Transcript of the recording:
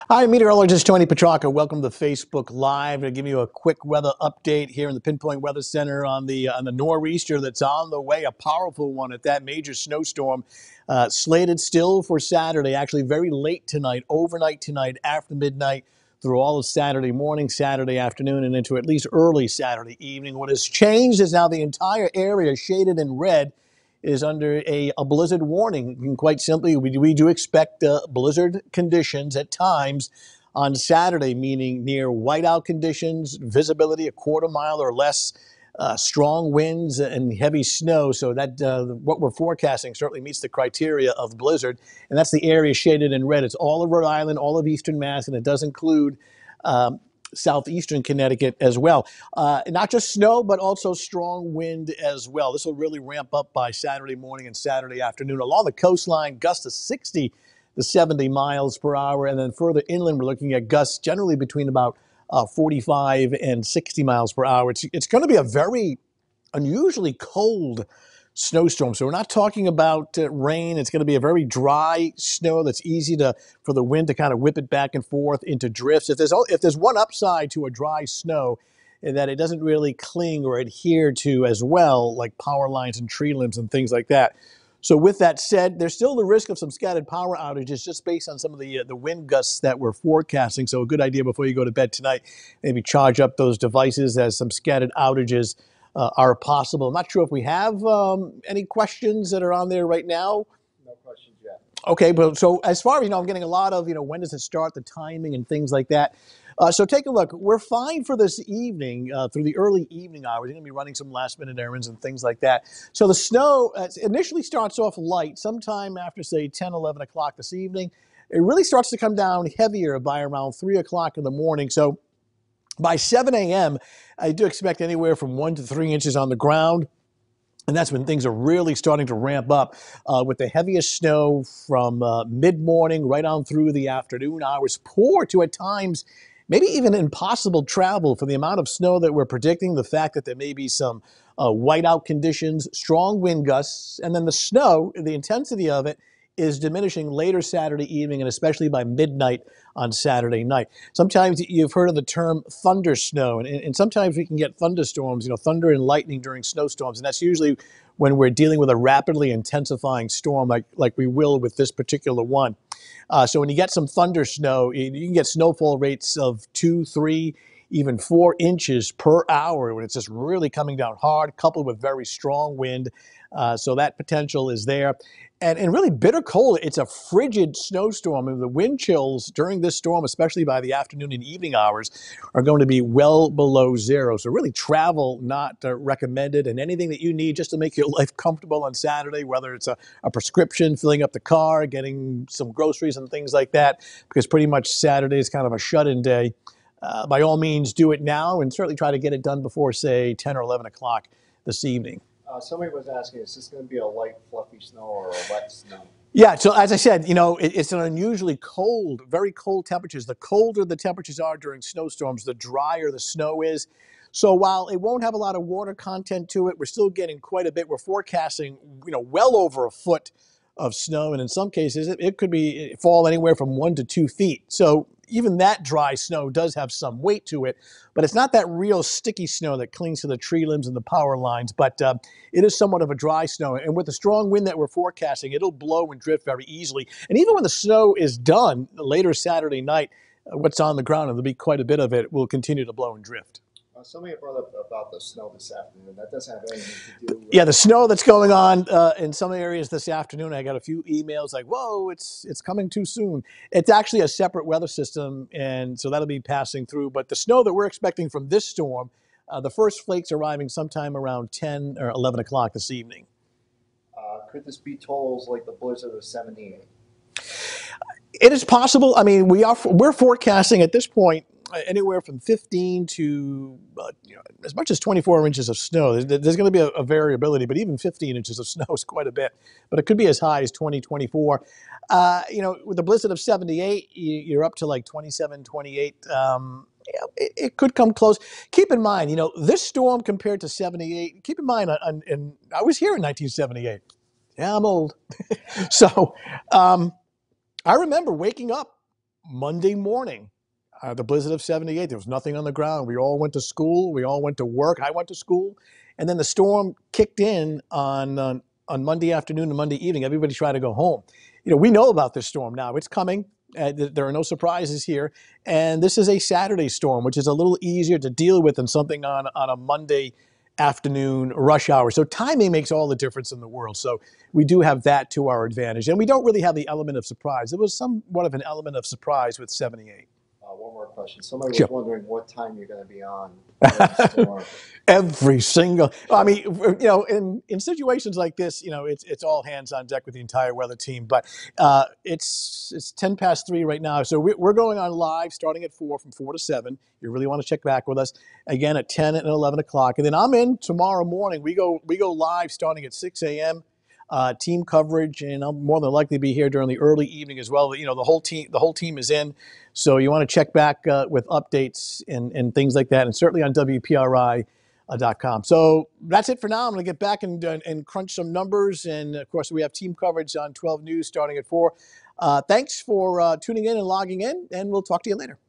Hi, meteorologist Tony Petrarca. Welcome to Facebook Live. To give you a quick weather update here in the Pinpoint Weather Center on the nor'easter that's on the way, a powerful one at that. Major snowstorm slated still for Saturday, actually very late tonight, overnight tonight, after midnight, through all of Saturday morning, Saturday afternoon, and into at least early Saturday evening. What has changed is now the entire area shaded in red is under a blizzard warning. And quite simply, we do expect blizzard conditions at times on Saturday, meaning near whiteout conditions, visibility a quarter mile or less, strong winds and heavy snow. So that what we're forecasting certainly meets the criteria of blizzard. And that's the area shaded in red. It's all of Rhode Island, all of eastern Mass, and it does include southeastern Connecticut as well. Not just snow, but also strong wind as well. This will really ramp up by Saturday morning and Saturday afternoon. Along the coastline, gusts of 60 to 70 miles per hour. And then further inland, we're looking at gusts generally between about 45 and 60 miles per hour. It's going to be a very unusually cold snowstorm. So we're not talking about rain. It's going to be a very dry snow that's easy for the wind to kind of whip it back and forth into drifts. If there's one upside to a dry snow, that it doesn't really cling or adhere to as well, like power lines and tree limbs and things like that. So with that said, there's still the risk of some scattered power outages just based on some of the wind gusts that we're forecasting. So a good idea before you go to bed tonight, maybe charge up those devices as some scattered outages are possible. I'm not sure if we have any questions that are on there right now. No questions yet. Okay, but so as far as I'm getting a lot of when does it start, the timing and things like that. So take a look. We're fine for this evening through the early evening hours. We're going to be running some last minute errands and things like that. So the snow initially starts off light sometime after, say, 10, 11 o'clock this evening. It really starts to come down heavier by around 3 o'clock in the morning. So by 7 a.m., I do expect anywhere from 1 to 3 inches on the ground. And that's when things are really starting to ramp up with the heaviest snow from mid-morning right on through the afternoon hours. Poor to at times, maybe even impossible travel for the amount of snow that we're predicting, the fact that there may be some whiteout conditions, strong wind gusts, and then the snow, the intensity of it, is diminishing later Saturday evening and especially by midnight on Saturday night. Sometimes you've heard of the term thunder snow, and sometimes we can get thunderstorms, thunder and lightning during snowstorms, and that's usually when we're dealing with a rapidly intensifying storm like we will with this particular one. So when you get some thunder snow, you can get snowfall rates of 2, 3, even 4 inches per hour when it's just really coming down hard, coupled with very strong wind. So that potential is there. And really bitter cold. It's a frigid snowstorm. And the wind chills during this storm, especially by the afternoon and evening hours, are going to be well below zero. So really travel not recommended. And anything that you need just to make your life comfortable on Saturday, whether it's a prescription, filling up the car, getting some groceries and things like that, because pretty much Saturday is kind of a shut-in day. By all means, do it now and certainly try to get it done before, say, 10 or 11 o'clock this evening. Somebody was asking, is this going to be a light, fluffy snow or a wet snow? Yeah, so as I said, it's an unusually cold, very cold temperatures. The colder the temperatures are during snowstorms, the drier the snow is. So while it won't have a lot of water content to it, we're still getting quite a bit. We're forecasting, well over a foot of snow, and in some cases, it could fall anywhere from 1 to 2 feet. So even that dry snow does have some weight to it, but it's not that real sticky snow that clings to the tree limbs and the power lines, but it is somewhat of a dry snow. And with the strong wind that we're forecasting, it'll blow and drift very easily. And even when the snow is done later Saturday night, what's on the ground, and there'll be quite a bit of it, will continue to blow and drift. Somebody brought up about the snow this afternoon. That doesn't have anything to do with... Yeah, the snow that's going on in some areas this afternoon. I got a few emails like, whoa, it's coming too soon. It's actually a separate weather system, and so that'll be passing through. But the snow that we're expecting from this storm, the first flakes arriving sometime around 10 or 11 o'clock this evening. Could this be totals like the blizzard of 78? It is possible. I mean, we're forecasting at this point anywhere from 15 to as much as 24 inches of snow. There's going to be a variability, but even 15 inches of snow is quite a bit. But it could be as high as 20, 24. With the blizzard of 78, you're up to like 27, 28. It could come close. Keep in mind, this storm compared to 78, keep in mind, and I was here in 1978. Yeah, I'm old. So I remember waking up Monday morning, the blizzard of 78, there was nothing on the ground. We all went to school. We all went to work. I went to school. And then the storm kicked in on Monday afternoon and Monday evening. Everybody tried to go home. We know about this storm now. It's coming. There are no surprises here. And this is a Saturday storm, which is a little easier to deal with than something on a Monday afternoon rush hour. So timing makes all the difference in the world. So we do have that to our advantage. And we don't really have the element of surprise. It was somewhat of an element of surprise with 78. One more question. Somebody was Sure. wondering what time you're going to be on during the storm. Every single, I mean, in situations like this, it's all hands on deck with the entire weather team. But it's 10 past 3 right now, so we're going on live starting at 4, from 4 to 7. You really want to check back with us again at 10 and 11 o'clock, and then I'm in tomorrow morning. We go live starting at 6 a.m. Team coverage, and I'll more than likely be here during the early evening as well. The whole team is in, so you want to check back with updates and things like that, and certainly on WPRI.com. So that's it for now. I'm going to get back and crunch some numbers, and of course we have team coverage on 12 News starting at 4. Thanks for tuning in and logging in, and we'll talk to you later.